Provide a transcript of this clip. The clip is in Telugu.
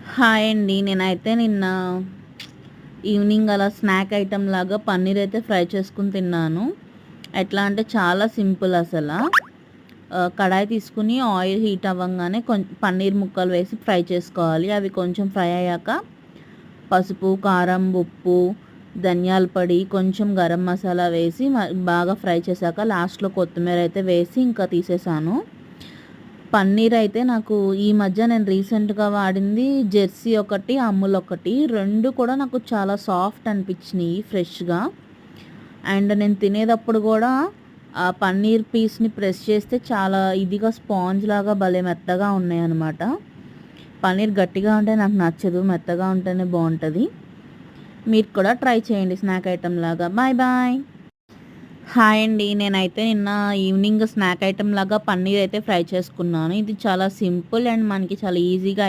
హాయ్ అండి. నేనైతే నిన్న ఈవినింగ్ అలా స్నాక్ ఐటెమ్ లాగా పన్నీర్ అయితే ఫ్రై చేసుకొని తిన్నాను. ఎట్లా అంటే చాలా సింపుల్ అసల. కడాయి తీసుకొని ఆయిల్ హీట్ అవ్వంగానే పన్నీర్ ముక్కలు వేసి ఫ్రై చేసుకోవాలి. అవి కొంచెం ఫ్రై అయ్యాక పసుపు, కారం, ఉప్పు, ధనియాల పొడి, కొంచెం గరం మసాలా వేసి బాగా ఫ్రై చేశాక లాస్ట్‌లో కొత్తిమీర అయితే వేసి ఇంకా తీసేసాను. పన్నీర్ అయితే నాకు ఈ మధ్య నేను రీసెంట్‌గా వాడింది జెర్సీ ఒకటి, అమూల్ ఒకటి. 2 కూడా నాకు చాలా సాఫ్ట్ అనిపించినియి ఫ్రెష్‌గా. అండ్ నేను తినేటప్పుడు గూడా ఆ పన్నీర్ పీస్‌ని ప్రెస్ చేస్తే చాలా ఇదిగా స్పాంజ్ లాగా భలే మెత్తగా ఉన్నాయన్నమాట. పన్నీర్ గట్టిగా ఉంటే నాకు నచ్చదు. మెత్తగా ఉంటేనే బావుంటది. మీరు కూడా ట్రై చేయండి స్నాక్ ఐటెమ్ లాగా. Bye bye. హాయ్ అండి. నేనైతే నిన్న ఈవినింగ్ స్నాక్ ఐటెమ్ లాగా పన్నీర్ అయితే ఫ్రై చేసుకున్నాను. ఇది చాలా సింపుల్ అండ్ మనకి చాలా ఈజీగా